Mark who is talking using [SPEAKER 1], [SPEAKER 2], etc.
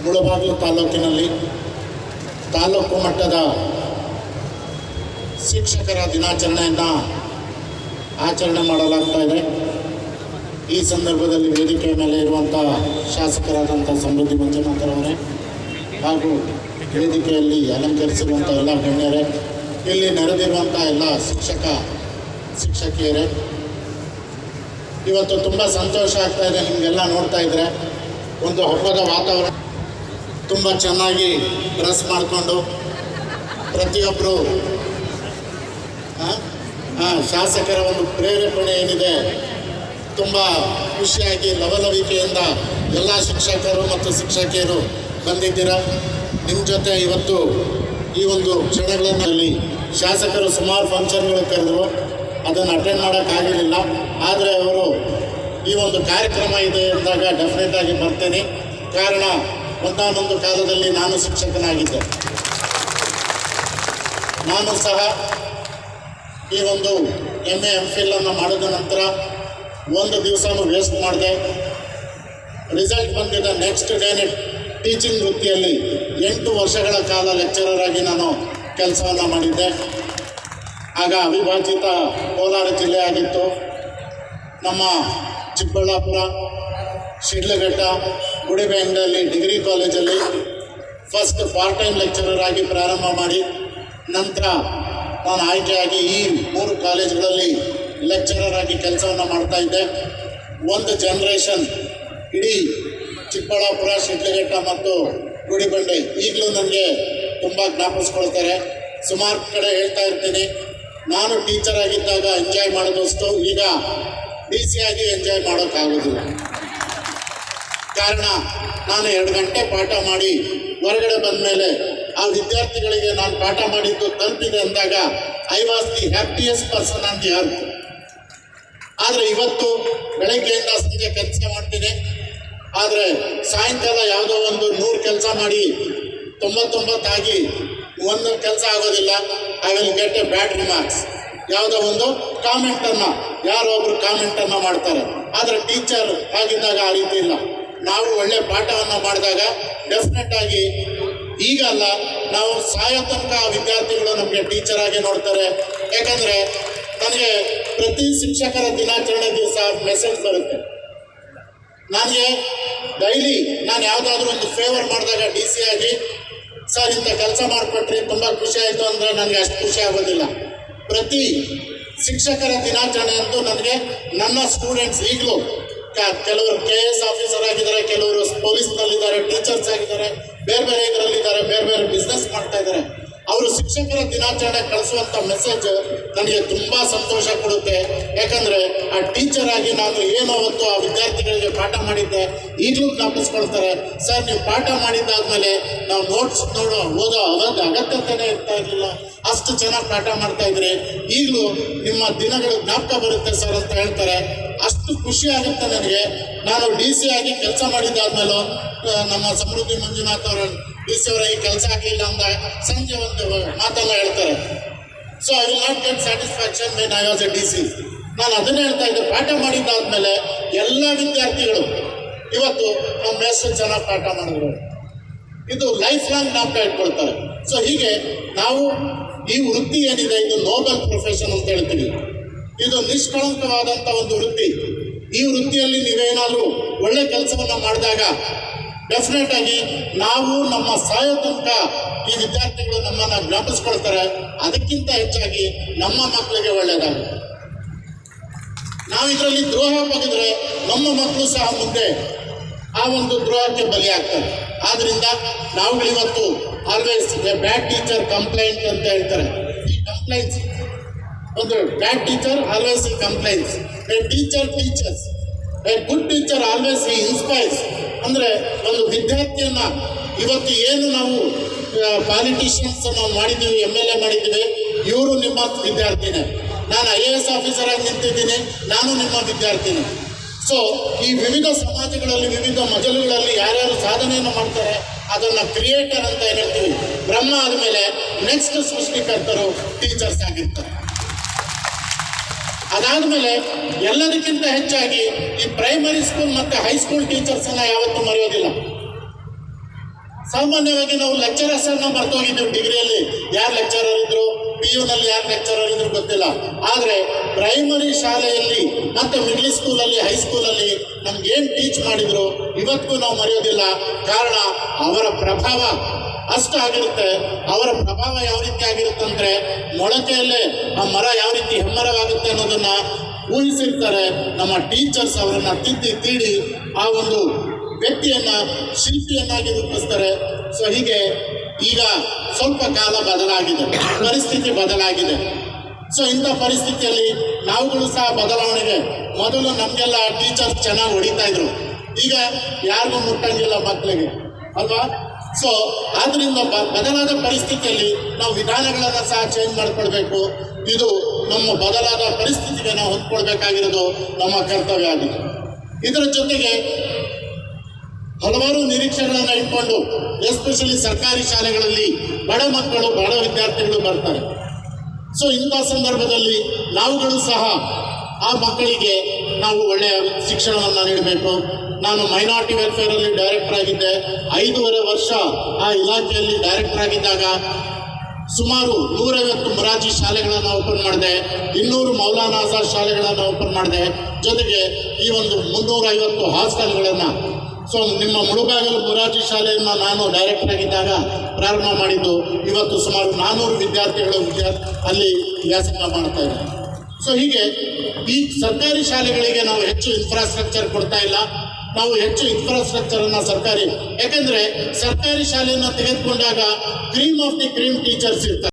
[SPEAKER 1] ಮುಳಬಾಗಿಲು ತಾಲೂಕಿನಲ್ಲಿ ತಾಲೂಕು ಮಟ್ಟದ ಶಿಕ್ಷಕರ ದಿನಾಚರಣೆಯನ್ನು ಆಚರಣೆ ಮಾಡಲಾಗ್ತಾ ಇದೆ. ಈ ಸಂದರ್ಭದಲ್ಲಿ ವೇದಿಕೆಯ ಮೇಲೆ ಇರುವಂಥ ಶಾಸಕರಾದಂಥ ಸಮೃದ್ಧಿ ಮಂಜುನಾಥರವರೇ ಹಾಗೂ ವೇದಿಕೆಯಲ್ಲಿ ಅಲಂಕರಿಸಿರುವಂಥ ಎಲ್ಲ ಗಣ್ಯರೇ, ಇಲ್ಲಿ ನೆರೆದಿರುವಂಥ ಎಲ್ಲ ಶಿಕ್ಷಕಿಯರೇ, ಇವತ್ತು ತುಂಬ ಸಂತೋಷ ಆಗ್ತಾ ಇದೆ. ನಿಮಗೆಲ್ಲ ನೋಡ್ತಾ ಇದ್ದರೆ ಒಂದು ಹಬ್ಬದ ವಾತಾವರಣ, ತುಂಬ ಚೆನ್ನಾಗಿ ಡ್ರೆಸ್ ಮಾಡಿಕೊಂಡು ಪ್ರತಿಯೊಬ್ಬರು ಶಾಸಕರ ಒಂದು ಪ್ರೇರೇಪಣೆ ಏನಿದೆ, ತುಂಬ ಖುಷಿಯಾಗಿ ಲವಲವಿಕೆಯಿಂದ ಎಲ್ಲ ಶಿಕ್ಷಕರು ಮತ್ತು ಶಿಕ್ಷಕಿಯರು ಬಂದಿದ್ದೀರಾ. ನಿಮ್ಮ ಜೊತೆ ಇವತ್ತು ಈ ಒಂದು ಕ್ಷಣಗಳಲ್ಲಿ ಶಾಸಕರು ಸುಮಾರು ಫಂಕ್ಷನ್ಗಳು ಕರೆದರು, ಅದನ್ನು ಅಟೆಂಡ್ ಮಾಡೋಕ್ಕಾಗಿರಲಿಲ್ಲ. ಆದರೆ ಅವರು ಈ ಒಂದು ಕಾರ್ಯಕ್ರಮ ಇದೆ ಅಂದಾಗ ಡೆಫಿನೆಟಾಗಿ ಬರ್ತೀನಿ. ಕಾರಣ, ಒಂದಾನೊಂದು ಕಾಲದಲ್ಲಿ ನಾನು ಶಿಕ್ಷಕನಾಗಿದ್ದೆ. ನಾನು ಸಹ ಈ ಒಂದು MA MPhil ಮಾಡಿದ ನಂತರ ಒಂದು ದಿವಸನೂ ವೇಸ್ಟ್ ಮಾಡಿದೆ. ರಿಸಲ್ಟ್ ಬಂದಿದ್ದ ನೆಕ್ಸ್ಟ್ ಡೇನೇ ಟೀಚಿಂಗ್ ವೃತ್ತಿಯಲ್ಲಿ 8 ವರ್ಷಗಳ ಕಾಲ ಲೆಕ್ಚರರ್ ಆಗಿ ನಾನು ಕೆಲಸವನ್ನು ಮಾಡಿದ್ದೆ. ಆಗ ಅವಿಭಾಜಿತ ಕೋಲಾರ ಜಿಲ್ಲೆ ಆಗಿತ್ತು. ನಮ್ಮ ಚಿಕ್ಕಬಳ್ಳಾಪುರ, ಶಿಡ್ಲಘಟ್ಟ, ಗುಡಿಬೆಂಗನಲ್ಲಿ ಡಿಗ್ರಿ ಕಾಲೇಜಲ್ಲಿ ಫಸ್ಟ್ ಪಾರ್ಟ್ ಟೈಮ್ ಲೆಕ್ಚರರ್ ಆಗಿ ಪ್ರಾರಂಭ ಮಾಡಿ, ನಂತರ ನಾನು ಆಯ್ಕೆಯಾಗಿ ಈ 3 ಕಾಲೇಜುಗಳಲ್ಲಿ ಲೆಕ್ಚರರ್ ಆಗಿ ಕೆಲಸವನ್ನು ಮಾಡ್ತಾಯಿದ್ದೆ. ಒಂದು ಜನ್ರೇಷನ್ ಇಡೀ ಚಿಕ್ಕಬಳ್ಳಾಪುರ, ಶಿಡ್ಲಘಟ್ಟ ಮತ್ತು ಗುಡಿಬಂಡೆ ಈಗಲೂ ನನಗೆ ತುಂಬ ಜ್ಞಾಪಿಸ್ಕೊಳ್ತಾರೆ. ಸುಮಾರು ಕಡೆ ಹೇಳ್ತಾ ಇರ್ತೀನಿ, ನಾನು ಟೀಚರ್ ಆಗಿದ್ದಾಗ ಎಂಜಾಯ್ ಮಾಡೋದಷ್ಟು ಈಗ DC ಆಗಿ ಎಂಜಾಯ್ ಮಾಡೋಕ್ಕಾಗೋದಿಲ್ಲ. ಕಾರಣ, ನಾನು 2 ಗಂಟೆ ಪಾಠ ಮಾಡಿ ಹೊರಗಡೆ ಬಂದ ಮೇಲೆ ಆ ವಿದ್ಯಾರ್ಥಿಗಳಿಗೆ ನಾನು ಪಾಠ ಮಾಡಿದ್ದು ತಲುಪಿದೆ ಅಂದಾಗ I was the happiest person on the earth. ಆದರೆ ಇವತ್ತು ಬೆಳಗ್ಗೆಯಿಂದ ಸಂಜೆ ಕೆಲಸ ಮಾಡ್ತೀನಿ, ಆದರೆ ಸಾಯಂಕಾಲ ಯಾವುದೋ ಒಂದು 100 ಕೆಲಸ ಮಾಡಿ 99 ಆಗಿ ಒಂದು ಕೆಲಸ ಆಗೋದಿಲ್ಲ. I will get a bad remarks. ಯಾವುದೋ ಒಂದು ಕಾಮೆಂಟನ್ನು, ಯಾರೋ ಒಬ್ಬರು ಕಾಮೆಂಟನ್ನು ಮಾಡ್ತಾರೆ. ಆದರೆ ಟೀಚರ್ ಆಗಿದ್ದಾಗ ಆ ರೀತಿ ಇಲ್ಲ. ನಾವು ಒಳ್ಳೆ ಪಾಠವನ್ನು ಮಾಡಿದಾಗ ಡೆಫಿನೆಟ್ ಆಗಿ, ಈಗ ಅಲ್ಲ, ನಾವು ಸಾಯೋ ತನಕ ಆ ವಿದ್ಯಾರ್ಥಿಗಳು ನಮಗೆ ಟೀಚರ್ ಆಗಿ ನೋಡ್ತಾರೆ. ಯಾಕಂದರೆ ನನಗೆ ಪ್ರತಿ ಶಿಕ್ಷಕರ ದಿನಾಚರಣೆ ದಿವಸ ಮೆಸೇಜ್ ಬರುತ್ತೆ. ನನಗೆ ಡೈಲಿ ನಾನು ಯಾವುದಾದ್ರೂ ಒಂದು ಫೇವರ್ ಮಾಡಿದಾಗ DC ಆಗಿ, ಸರ್ ಇಂಥ ಕೆಲಸ ಮಾಡಿಕೊಟ್ರಿ, ತುಂಬ ಖುಷಿ ಆಯಿತು ಅಂದರೆ ನನಗೆ ಅಷ್ಟು ಖುಷಿ ಆಗೋದಿಲ್ಲ. ಪ್ರತಿ ಶಿಕ್ಷಕರ ದಿನಾಚರಣೆ ಅಂತೂ ನನಗೆ ನನ್ನ ಸ್ಟೂಡೆಂಟ್ಸ್ ಈಗಲೂ ಕೆಲವರು KS ಆಫೀಸರ್ ಆಗಿದ್ದಾರೆ, ಕೆಲವರು ಪೊಲೀಸ್ನಲ್ಲಿದ್ದಾರೆ, ಟೀಚರ್ಸ್ ಆಗಿದ್ದಾರೆ, ಬೇರೆ ಬೇರೆ ಇದರಲ್ಲಿದ್ದಾರೆ, ಬೇರೆ ಬೇರೆ ಬಿಸ್ನೆಸ್ ಮಾಡ್ತಾ ಇದ್ದಾರೆ. ಅವರು ಶಿಕ್ಷಕರ ದಿನಾಚರಣೆ ಕಳಿಸುವಂಥ ಮೆಸೇಜ್ ನನಗೆ ತುಂಬ ಸಂತೋಷ ಕೊಡುತ್ತೆ. ಯಾಕಂದರೆ ಆ ಟೀಚರ್ ಆಗಿ ನಾನು ಏನೋ ಹೊತ್ತು ಆ ವಿದ್ಯಾರ್ಥಿಗಳಿಗೆ ಪಾಠ ಮಾಡಿದ್ದೆ ಈಗಲೂ ಜ್ಞಾಪಿಸ್ಕೊಳ್ತಾರೆ. ಸರ್, ನೀವು ಪಾಠ ಮಾಡಿದ್ದಾದಮೇಲೆ ನಾವು ನೋಟ್ಸ್ ಓದೋ ಅಗತ್ಯತೆಯೇ ಇರ್ತಾ ಇರಲಿಲ್ಲ, ಅಷ್ಟು ಚೆನ್ನಾಗಿ ಪಾಠ ಮಾಡ್ತಾ ಇದ್ರಿ, ಈಗಲೂ ನಿಮ್ಮ ದಿನಗಳು ಜ್ಞಾಪಕ ಬರುತ್ತೆ ಸರ್ ಅಂತ ಹೇಳ್ತಾರೆ. ಅಷ್ಟು ಖುಷಿ ಆಗುತ್ತೆ ನನಗೆ. ನಾನು DC ಆಗಿ ಕೆಲಸ ಮಾಡಿದ್ದಾದ್ಮೇಲೂ ನಮ್ಮ ಸಮೃದ್ಧಿ ಮಂಜುನಾಥ್ ಅವರು DC ಅವರಾಗಿ ಕೆಲಸ ಆಗಲಿಲ್ಲ ಅಂದಾಗ ಸಂಜೆ ಒಂದು ಮಾತೆಲ್ಲ ಹೇಳ್ತಾರೆ, so I will not get satisfaction when I was A DC. ನಾನು ಅದನ್ನೇ ಹೇಳ್ತಾ ಇದ್ದೆ. ಪಾಠ ಮಾಡಿದ್ದಾದ್ಮೇಲೆ ಎಲ್ಲ ವಿದ್ಯಾರ್ಥಿಗಳು ಇವತ್ತು ನಮ್ಮ ಮೇಷ್ಟ್ರು ಚೆನ್ನಾಗಿ ಪಾಠ ಮಾಡಿದ್ರು, ಇದು ಲೈಫ್ ಲಾಂಗ್ ಜ್ಞಾಪಕ ಇಟ್ಕೊಳ್ತಾರೆ. ಸೊ ಹೀಗೆ ನಾವು ಈ ವೃತ್ತಿ ಏನಿದೆ, ಇದು ನೋಬಲ್ ಪ್ರೊಫೆಷನ್ ಅಂತ ಹೇಳ್ತೀವಿ. ಇದು ನಿಷ್ಕಳಂಕವಾದಂಥ ಒಂದು ವೃತ್ತಿ. ಈ ವೃತ್ತಿಯಲ್ಲಿ ನೀವೇನಾದರೂ ಒಳ್ಳೆ ಕೆಲಸವನ್ನು ಮಾಡಿದಾಗ ಡೆಫಿನೆಟ್ ಆಗಿ ನಾವು ನಮ್ಮ ಸಾಯೋ ತನಕ ಈ ವಿದ್ಯಾರ್ಥಿಗಳು ನಮ್ಮನ್ನು ಜ್ಞಾಪಿಸ್ಕೊಳ್ತಾರೆ. ಅದಕ್ಕಿಂತ ಹೆಚ್ಚಾಗಿ ನಮ್ಮ ಮಕ್ಕಳಿಗೆ ಒಳ್ಳೆಯದಾಗುತ್ತೆ. ನಾವು ಇದರಲ್ಲಿ ದ್ರೋಹ ಬಗೆದರೆ ನಮ್ಮ ಮಕ್ಕಳು ಸಹ ಮುಂದೆ ಆ ಒಂದು ದ್ರೋಹಕ್ಕೆ ಬಲಿಯಾಗ್ತಾರೆ. ಆದ್ದರಿಂದ ನಾವುಗಳಿವತ್ತು always a bad teacher complaint ಅಂತ ಹೇಳ್ತಾರೆ. ಈ ಕಂಪ್ಲೇಂಟ್ಸ್, ಒಂದು ಬ್ಯಾಡ್ ಟೀಚರ್ ಆಲ್ವೇಸ್ ಈ complaints, a teacher teachers, a good teacher always ಈ ಇನ್ಸ್ಪೈರ್ಸ್. ಅಂದರೆ ಒಂದು ವಿದ್ಯಾರ್ಥಿಯನ್ನು ಇವತ್ತು ಏನು ನಾವು ಪಾಲಿಟಿಷಿಯನ್ಸ್ ನಾವು ಮಾಡಿದ್ದೀವಿ, MLA ಮಾಡಿದ್ದೀವಿ, ಇವರು ನಿಮ್ಮ ವಿದ್ಯಾರ್ಥಿನೇ. ನಾನು IAS ಆಫೀಸರ್ ಆಗಿ ನಿಂತಿದ್ದೀನಿ, ನಾನು ನಿಮ್ಮ ವಿದ್ಯಾರ್ಥಿನಿ. ಸೊ ಈ ವಿವಿಧ ಸಮಾಜಗಳಲ್ಲಿ, ವಿವಿಧ ಮಜಲುಗಳಲ್ಲಿ ಯಾರ್ಯಾರು ಸಾಧನೆಯನ್ನು ಮಾಡ್ತಾರೆ ಅದನ್ನು ಕ್ರಿಯೇಟರ್ ಅಂತ ಏನು ಹೇಳ್ತೀವಿ. ಬ್ರಹ್ಮ ಆದಮೇಲೆ ನೆಕ್ಸ್ಟ್ ಸೃಷ್ಟಿಕರ್ತರು ಟೀಚರ್ಸ್ ಆಗಿರ್ತಾರೆ. ಅದಾದಮೇಲೆ ಎಲ್ಲದಕ್ಕಿಂತ ಹೆಚ್ಚಾಗಿ ಈ ಪ್ರೈಮರಿ ಸ್ಕೂಲ್ ಮತ್ತು ಹೈಸ್ಕೂಲ್ ಟೀಚರ್ಸನ್ನು ಯಾವತ್ತೂ ಮರೆಯೋದಿಲ್ಲ. ಸಾಮಾನ್ಯವಾಗಿ ನಾವು ಲೆಕ್ಚರರ್ಸ್ ಅನ್ನ ಮರ್ತೋಗಿದ್ದೀವಿ. ಡಿಗ್ರಿಯಲ್ಲಿ ಯಾರು ಲೆಕ್ಚರರ್ ಇದ್ರು, PU ಯಾರು ಲೆಕ್ಚರರ್ ಇದ್ರು ಗೊತ್ತಿಲ್ಲ. ಆದರೆ ಪ್ರೈಮರಿ ಶಾಲೆಯಲ್ಲಿ ಮತ್ತು ಮಿಡ್ಲ್ ಸ್ಕೂಲಲ್ಲಿ, ಹೈಸ್ಕೂಲಲ್ಲಿ ನಮ್ಗೇನು ಟೀಚ್ ಮಾಡಿದ್ರು ಇವತ್ತಿಗೂ ನಾವು ಮರೆಯೋದಿಲ್ಲ. ಕಾರಣ ಅವರ ಪ್ರಭಾವ ಅಷ್ಟು ಆಗಿರುತ್ತೆ. ಅವರ ಪ್ರಭಾವ ಯಾವ ರೀತಿ ಆಗಿರುತ್ತೆ ಅಂದರೆ, ಮೊಳಕೆಯಲ್ಲೇ ಆ ಮರ ಯಾವ ರೀತಿ ಹೆಮ್ಮರವಾಗುತ್ತೆ ಅನ್ನೋದನ್ನ ಊಹಿಸಿರ್ತಾರೆ ನಮ್ಮ ಟೀಚರ್ಸ್. ಅವರನ್ನ ತಿದ್ದಿ ತೀಡಿ ಆ ಒಂದು ವ್ಯಕ್ತಿಯನ್ನ ಶಿಲ್ಪಿಯನ್ನಾಗಿ ರೂಪಿಸ್ತಾರೆ. ಸೊ ಹೀಗೆ ಈಗ ಸ್ವಲ್ಪ ಕಾಲ ಬದಲಾಗಿದೆ, ಪರಿಸ್ಥಿತಿ ಬದಲಾಗಿದೆ. ಸೊ ಇಂಥ ಪರಿಸ್ಥಿತಿಯಲ್ಲಿ ನಾವುಗಳು ಸಹ ಬದಲಾವಣೆಗೆ, ಮೊದಲು ನಮಗೆಲ್ಲ ಟೀಚರ್ಸ್ ಚೆನ್ನಾಗಿ ಹೊಡಿತಾ ಇದ್ರು, ಈಗ ಯಾರಿಗೂ ಮುಟ್ಟಂಗಿಲ್ಲ ಮಕ್ಕಳಿಗೆ ಅಲ್ವಾ. ಸೊ ಆದ್ರಿಂದ ಬದಲಾದ ಪರಿಸ್ಥಿತಿಯಲ್ಲಿ ನಾವು ವಿಧಾನಗಳನ್ನು ಸಹ ಚೇಂಜ್ ಮಾಡ್ಕೊಳ್ಬೇಕು. ಇದು ನಮ್ಮ ಬದಲಾದ ಪರಿಸ್ಥಿತಿಗೆ ನಾವು ಹೊಂದ್ಕೊಳ್ಬೇಕಾಗಿರೋದು ನಮ್ಮ ಕರ್ತವ್ಯ ಆಗಿದೆ. ಇದರ ಜೊತೆಗೆ ಹಲವಾರು ನಿರೀಕ್ಷೆಗಳನ್ನು ಇಟ್ಕೊಂಡು ಎಸ್ಪೆಷಲಿ ಸರ್ಕಾರಿ ಶಾಲೆಗಳಲ್ಲಿ ಬಡ ಮಕ್ಕಳು, ಬಡ ವಿದ್ಯಾರ್ಥಿಗಳು ಬರ್ತಾರೆ. ಸೊ ಇಂಥ ಸಂದರ್ಭದಲ್ಲಿ ನಾವುಗಳು ಸಹ ಆ ಮಕ್ಕಳಿಗೆ ನಾವು ಒಳ್ಳೆಯ ಶಿಕ್ಷಣವನ್ನು ನೀಡಬೇಕು. ನಾನು ಮೈನಾರಿಟಿ ವೆಲ್ಫೇರಲ್ಲಿ ಡೈರೆಕ್ಟರ್ ಆಗಿದ್ದೆ. 5.5 ವರ್ಷ ಆ ಇಲಾಖೆಯಲ್ಲಿ ಡೈರೆಕ್ಟರ್ ಆಗಿದ್ದಾಗ ಸುಮಾರು 150 ಮೊರಾರ್ಜಿ ಶಾಲೆಗಳನ್ನು ಓಪನ್ ಮಾಡಿದೆ, 200 ಮೌಲಾನಾ ಆಜಾದ್ ಶಾಲೆಗಳನ್ನು ಓಪನ್ ಮಾಡಿದೆ. ಜೊತೆಗೆ ಈ ಒಂದು 350 ಹಾಸ್ಟೆಲ್ಗಳನ್ನು. ಸೊ ನಿಮ್ಮ ಮುಳುಬಾಗಿಲು ಮೊರಾರ್ಜಿ ಶಾಲೆಯನ್ನು ನಾನು ಡೈರೆಕ್ಟರ್ ಆಗಿದ್ದಾಗ ಪ್ರಾರಂಭ ಮಾಡಿದ್ದು. ಇವತ್ತು ಸುಮಾರು 400 ವಿದ್ಯಾರ್ಥಿಗಳು ಅಲ್ಲಿ ವ್ಯಾಸಂಗ ಮಾಡ್ತಾ ಇದ್ದಾರೆ. ಸೊ ಹೀಗೆ ಈ ಸರ್ಕಾರಿ ಶಾಲೆಗಳಿಗೆ ನಾವು ಹೆಚ್ಚು ಇನ್ಫ್ರಾಸ್ಟ್ರಕ್ಚರ್ ಕೊಡ್ತಾ ಇಲ್ಲ. ನಾವು ಹೆಚ್ಚು ಇನ್ಫ್ರಾಸ್ಟ್ರಕ್ಚರನ್ನು ಯಾಕೆಂದರೆ ಸರ್ಕಾರಿ ಶಾಲೆಯನ್ನು ತೆಗೆದುಕೊಂಡಾಗ cream of the cream teachers ಇರ್ತಾರೆ.